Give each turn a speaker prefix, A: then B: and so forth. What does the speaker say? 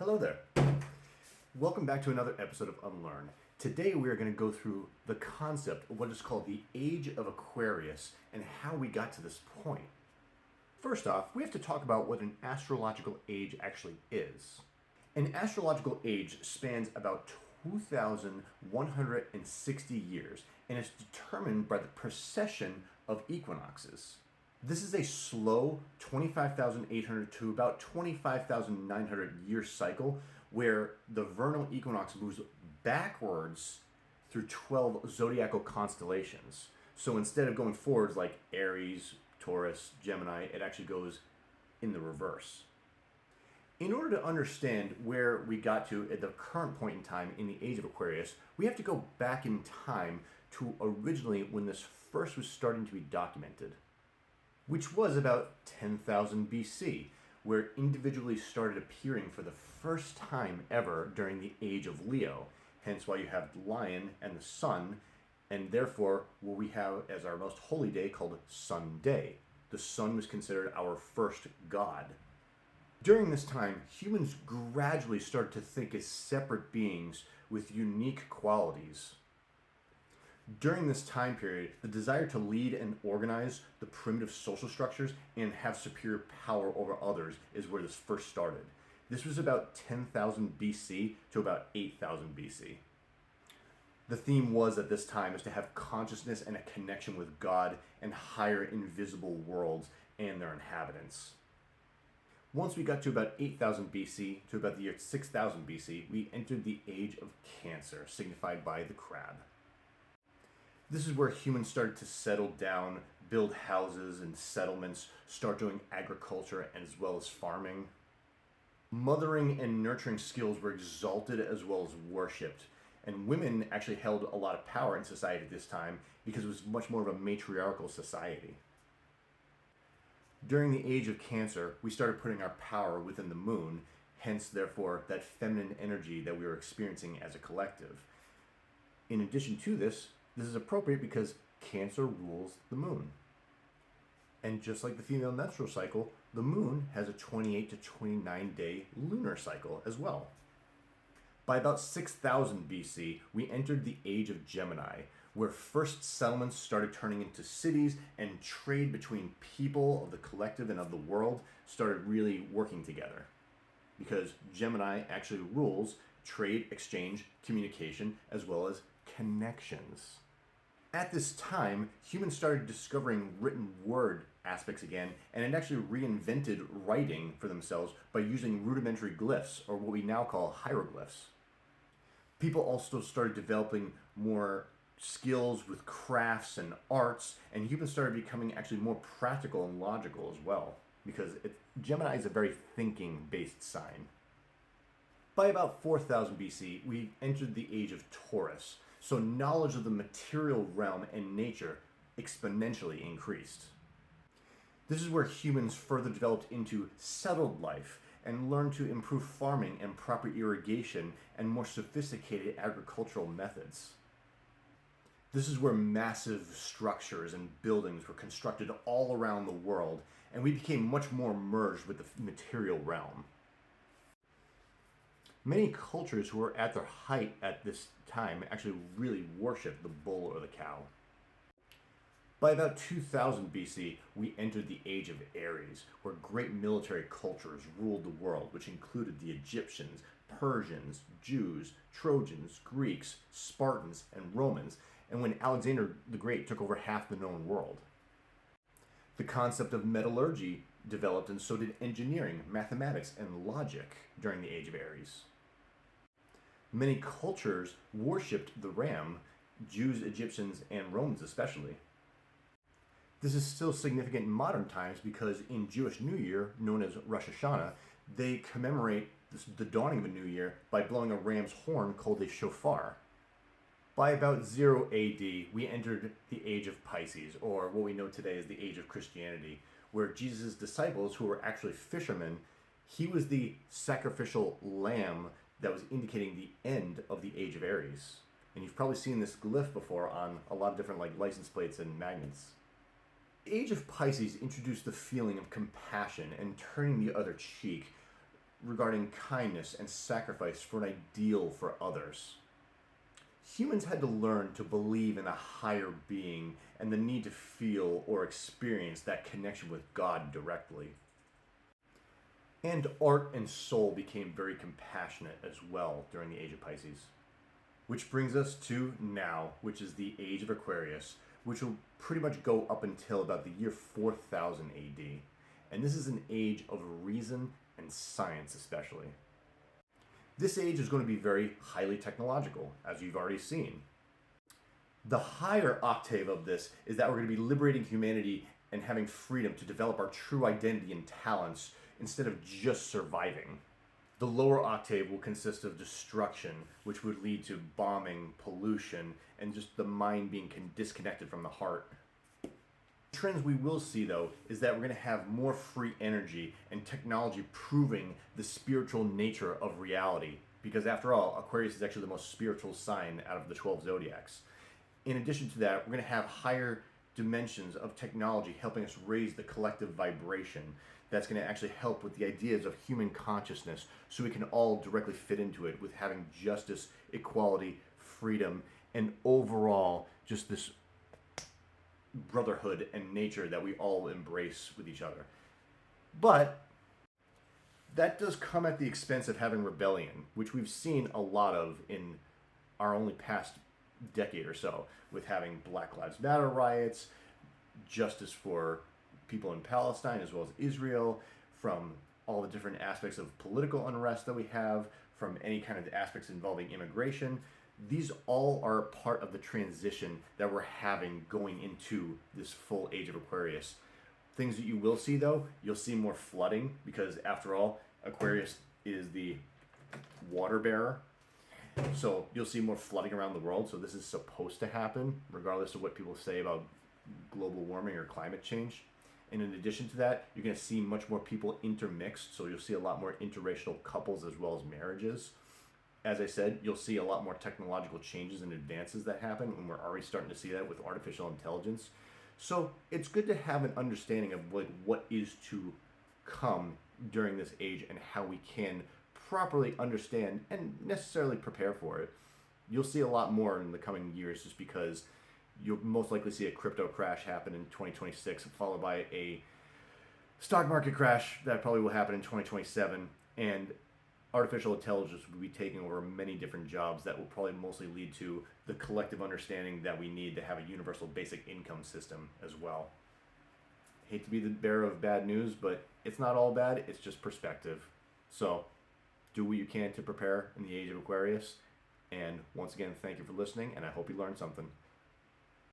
A: Hello there. Welcome back to another episode of UNLEARN. Today we are going to go through the concept of what is called the Age of Aquarius and how we got to this point. First off, we have to talk about what an astrological age actually is. An astrological age spans about 2,160 years and is determined by the precession of equinoxes. This is a slow 25,800 to about 25,900 year cycle where the vernal equinox moves backwards through 12 zodiacal constellations. So instead of going forwards like Aries, Taurus, Gemini, it actually goes in the reverse. In order to understand where we got to at the current point in time in the age of Aquarius, we have to go back in time to originally when this first was starting to be documented, which was about 10,000 BC, where individuals started appearing for the first time ever during the age of Leo, hence why you have the lion and the sun, and therefore what we have as our most holy day called Sun Day. The sun was considered our first god. During this time, humans gradually started to think as separate beings with unique qualities. During this time period, the desire to lead and organize the primitive social structures and have superior power over others is where this first started. This was about 10,000 BC to about 8,000 BC. The theme was at this time is to have consciousness and a connection with God and higher invisible worlds and their inhabitants. Once we got to about 8,000 BC to about the year 6,000 BC, we entered the age of Cancer, signified by the crab. This is where humans started to settle down, build houses and settlements, start doing agriculture as well as farming. Mothering and nurturing skills were exalted as well as worshipped, and women actually held a lot of power in society at this time because it was much more of a matriarchal society. During the age of Cancer, we started putting our power within the moon, hence therefore that feminine energy that we were experiencing as a collective. In addition to this is appropriate because Cancer rules the moon. And just like the female menstrual cycle, the moon has a 28 to 29 day lunar cycle as well. By about 6,000 BC, we entered the age of Gemini, where first settlements started turning into cities and trade between people of the collective and of the world started really working together. Because Gemini actually rules trade, exchange, communication, as well as connections. At this time, humans started discovering written word aspects again, and it actually reinvented writing for themselves by using rudimentary glyphs, or what we now call hieroglyphs. People also started developing more skills with crafts and arts, and humans started becoming actually more practical and logical as well, because Gemini is a very thinking-based sign. By about 4,000 BC, we entered the age of Taurus, so knowledge of the material realm and nature exponentially increased. This is where humans further developed into settled life and learned to improve farming and proper irrigation and more sophisticated agricultural methods. This is where massive structures and buildings were constructed all around the world, and we became much more merged with the material realm. Many cultures who were at their height at this time actually really worshipped the bull or the cow. By about 2000 BC, we entered the age of Aries, where great military cultures ruled the world, which included the Egyptians, Persians, Jews, Trojans, Greeks, Spartans, and Romans, and when Alexander the Great took over half the known world. The concept of metallurgy developed, and so did engineering, mathematics, and logic during the age of Aries. Many cultures worshipped the ram, Jews, Egyptians, and Romans especially. This is still significant in modern times because in Jewish New Year, known as Rosh Hashanah, they commemorate the dawning of a new year by blowing a ram's horn called a shofar. By about 0 AD, we entered the age of Pisces, or what we know today as the age of Christianity, where Jesus' disciples, who were actually fishermen, he was the sacrificial lamb that was indicating the end of the age of Aries. And you've probably seen this glyph before on a lot of different license plates and magnets. The age of Pisces introduced the feeling of compassion and turning the other cheek, regarding kindness and sacrifice for an ideal for others. Humans had to learn to believe in a higher being and the need to feel or experience that connection with God directly. And art and soul became very compassionate as well during the age of Pisces. Which brings us to now, which is the age of Aquarius, which will pretty much go up until about the year 4000 AD. And this is an age of reason and science especially. This age is going to be very highly technological, as you've already seen. The higher octave of this is that we're going to be liberating humanity and having freedom to develop our true identity and talents instead of just surviving. The lower octave will consist of destruction, which would lead to bombing, pollution, and just the mind being disconnected from the heart. Trends we will see, though, is that we're going to have more free energy and technology proving the spiritual nature of reality. Because after all, Aquarius is actually the most spiritual sign out of the 12 zodiacs. In addition to that, we're going to have higher dimensions of technology helping us raise the collective vibration. That's going to actually help with the ideas of human consciousness so we can all directly fit into it with having justice, equality, freedom, and overall just this brotherhood and nature that we all embrace with each other. But that does come at the expense of having rebellion, which we've seen a lot of in our only past decade or so, with having Black Lives Matter riots, justice for people in Palestine as well as Israel, from all the different aspects of political unrest that we have, from any kind of aspects involving immigration. These all are part of the transition that we're having going into this full age of Aquarius. Things that you will see, though, you'll see more flooding, because after all, Aquarius is the water bearer. So you'll see more flooding around the world. So this is supposed to happen, regardless of what people say about global warming or climate change. And in addition to that, you're going to see much more people intermixed. So you'll see a lot more interracial couples as well as marriages. As I said, you'll see a lot more technological changes and advances that happen, and we're already starting to see that with artificial intelligence. So it's good to have an understanding of what is to come during this age and how we can properly understand and necessarily prepare for it. You'll see a lot more in the coming years, just because you'll most likely see a crypto crash happen in 2026, followed by a stock market crash that probably will happen in 2027, and artificial intelligence will be taking over many different jobs that will probably mostly lead to the collective understanding that we need to have a universal basic income system as well. Hate to be the bearer of bad news, but it's not all bad, it's just perspective. So do what you can to prepare in the age of Aquarius. And once again, thank you for listening, and I hope you learned something.